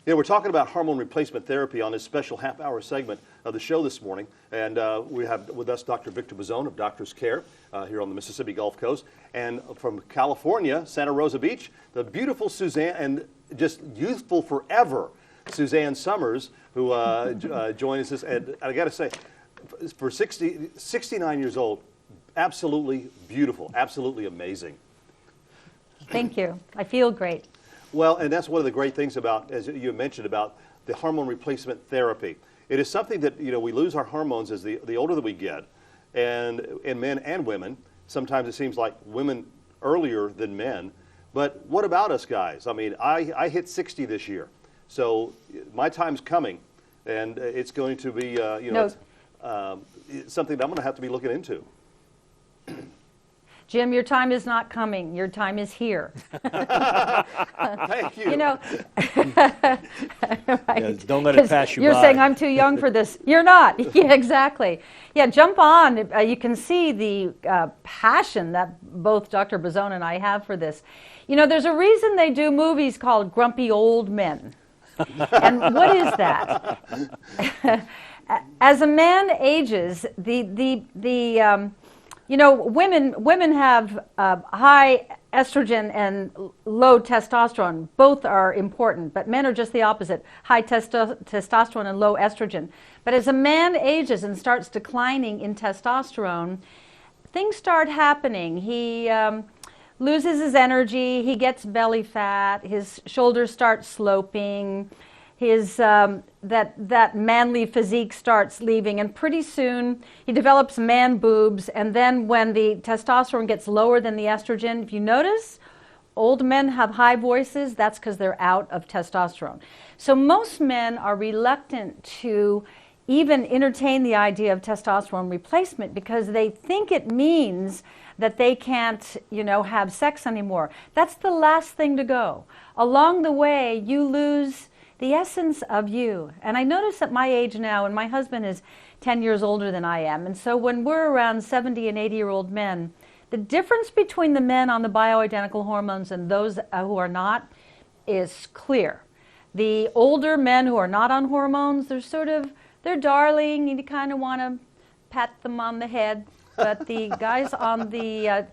Yeah, we're talking about hormone replacement therapy on this special half-hour segment of the show this morning. And we have with us Dr. Victor Bozzone of Doctor's Care here on the Mississippi Gulf Coast. And from California, Santa Rosa Beach, the beautiful Suzanne, and just youthful forever, Suzanne Summers, who joins us. And I got to say, for 69 years old, absolutely beautiful, absolutely amazing. Thank you. I feel great. Well, and that's one of the great things about, as you mentioned, about the hormone replacement therapy. It is something that, we lose our hormones as the older that we get, and in men and women. Sometimes it seems like women earlier than men. But what about us guys? I mean, I hit 60 this year, so my time's coming, and it's going to be, something that I'm going to have to be looking into. Jim, your time is not coming. Your time is here. Thank you. Right. Yeah, don't let it pass you by. You're saying I'm too young for this. You're not. Yeah, exactly. Yeah, jump on. You can see the passion that both Dr. Bozzone and I have for this. There's a reason they do movies called Grumpy Old Men. And what is that? As a man ages, women have high estrogen and low testosterone. Both are important, but men are just the opposite, high testosterone and low estrogen. But as a man ages and starts declining in testosterone, things start happening. He loses his energy, he gets belly fat, his shoulders start sloping, his that manly physique starts leaving, and pretty soon he develops man boobs. And then when the testosterone gets lower than the estrogen, if you notice, old men have high voices. That's because they're out of testosterone. So most men are reluctant to even entertain the idea of testosterone replacement because they think it means that they can't, have sex anymore. That's the last thing to go. Along the way, you lose the essence of you. And I notice at my age now, and my husband is 10 years older than I am, and so when we're around 70 and 80-year-old men, the difference between the men on the bioidentical hormones and those who are not is clear. The older men who are not on hormones, they're darling, and you kind of want to pat them on the head. But the guys on the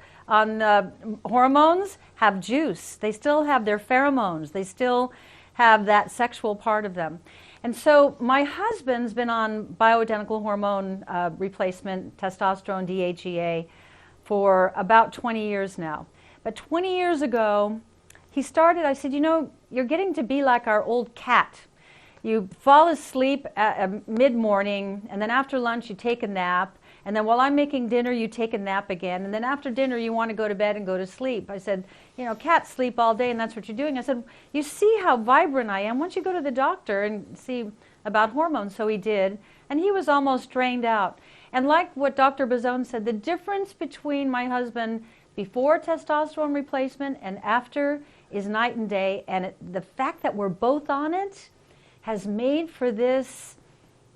hormones have juice. They still have their pheromones. They still have that sexual part of them. And so my husband's been on bioidentical hormone replacement, testosterone, DHEA, for about 20 years now. But 20 years ago, he started, I said, you're getting to be like our old cat. You fall asleep at mid-morning, and then after lunch you take a nap, and then while I'm making dinner you take a nap again, and then after dinner you want to go to bed and go to sleep. I said, cats sleep all day and that's what you're doing. I said, you see how vibrant I am. Why don't you go to the doctor and see about hormones? So he did, and he was almost drained out. And like what Dr. Bozzone said, the difference between my husband before testosterone replacement and after is night and day, and the fact that we're both on it has made for this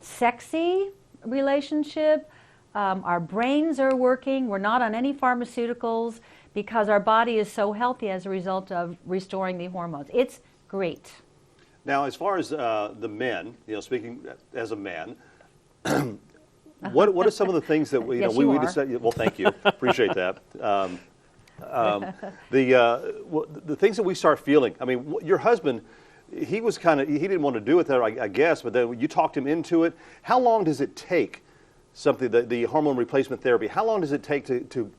sexy relationship. Our brains are working. We're not on any pharmaceuticals because our body is so healthy as a result of restoring the hormones. It's great. Now, as far as the men, speaking as a man, what are some of the things that we decided? Well, thank you, appreciate that. The things that we start feeling. I mean, your husband, he didn't want to do it there, I guess, but then you talked him into it. How long does it take? The hormone replacement therapy, how long does it take to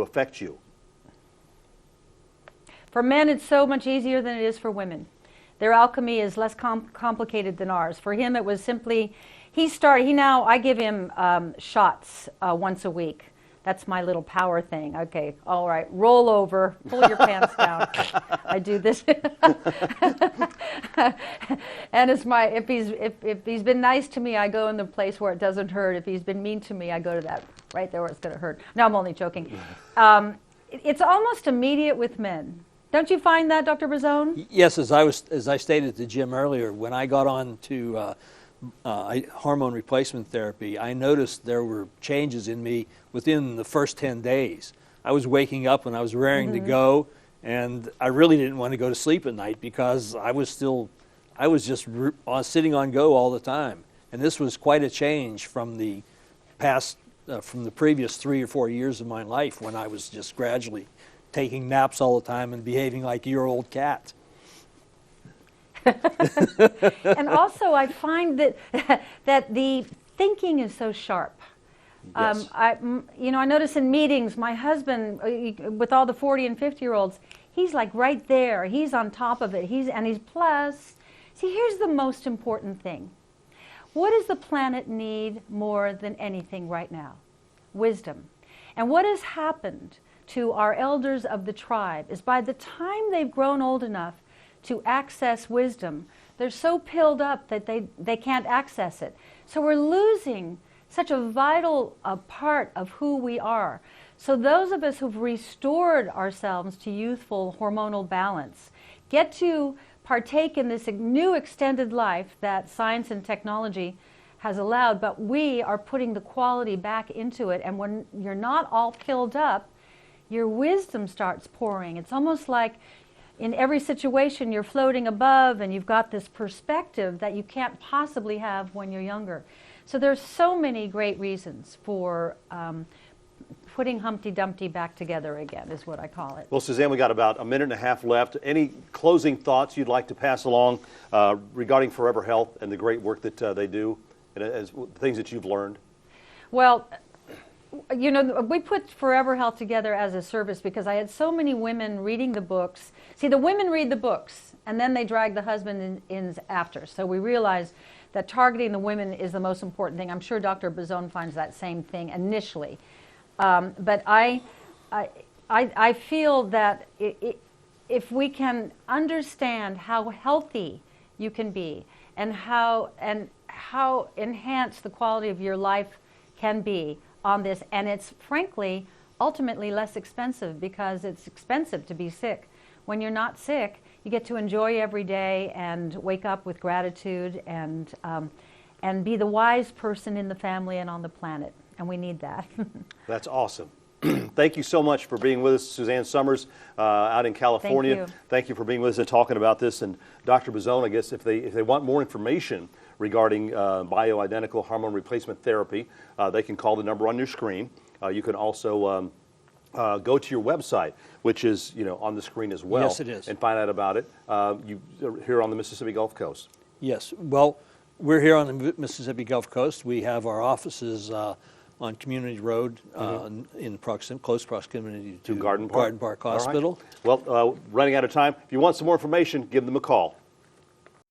affect you? For men, it's so much easier than it is for women. Their alchemy is less complicated than ours. For him, it was simply, I give him shots once a week. That's my little power thing. Okay, all right, roll over, pull your pants down. I do this. And if he's been nice to me, I go in the place where it doesn't hurt. If he's been mean to me, I go to that right there where it's going to hurt. No, I'm only joking. It's almost immediate with men. Don't you find that, Dr. Bozzone? Yes, as I stated to Jim earlier, when I got on to hormone replacement therapy, I noticed there were changes in me within the first 10 days. I was waking up and I was raring to go, and I really didn't want to go to sleep at night because I was still I was just sitting on go all the time. And this was quite a change from the from the previous 3 or 4 years of my life when I was just gradually taking naps all the time and behaving like your old cat. And also, I find that that the thinking is so sharp. Yes. I notice in meetings, my husband, with all the 40 and 50-year-olds, he's like right there. He's on top of it. He's plus. See, here's the most important thing. What does the planet need more than anything right now? Wisdom. And what has happened to our elders of the tribe is by the time they've grown old enough to access wisdom, they're so pilled up that they can't access it. So we're losing such a vital part of who we are. So those of us who've restored ourselves to youthful hormonal balance get to partake in this new extended life that science and technology has allowed, but we are putting the quality back into it. And when you're not all pilled up, your wisdom starts pouring. It's almost like in every situation you're floating above and you've got this perspective that you can't possibly have when you're younger. So there's so many great reasons for putting Humpty Dumpty back together again, is what I call it. Well, Suzanne, we got about a minute and a half left. Any closing thoughts you'd like to pass along regarding Forever Health and the great work that they do, and as things that you've learned? Well, we put Forever Health together as a service because I had so many women reading the books. See, the women read the books, and then they drag the husband in after. So we realized that targeting the women is the most important thing. I'm sure Dr. Bazone finds that same thing initially. But I feel that if we can understand how healthy you can be and how enhanced the quality of your life can be on this, and it's frankly ultimately less expensive because it's expensive to be sick. When you're not sick, you get to enjoy every day and wake up with gratitude and be the wise person in the family and on the planet. And we need that. That's awesome. Thank you so much for being with us, Suzanne Summers, out in California. Thank you for being with us and talking about this. And Dr. Bazone, I guess if they want more information regarding bioidentical hormone replacement therapy, they can call the number on your screen. You can also go to your website, which is on the screen as well. Yes, it is. And find out about it. You're here on the Mississippi Gulf Coast. Yes. Well, we're here on the Mississippi Gulf Coast. We have our offices on Community Road in close proximity to Garden Park Hospital. Right. Well, running out of time. If you want some more information, give them a call.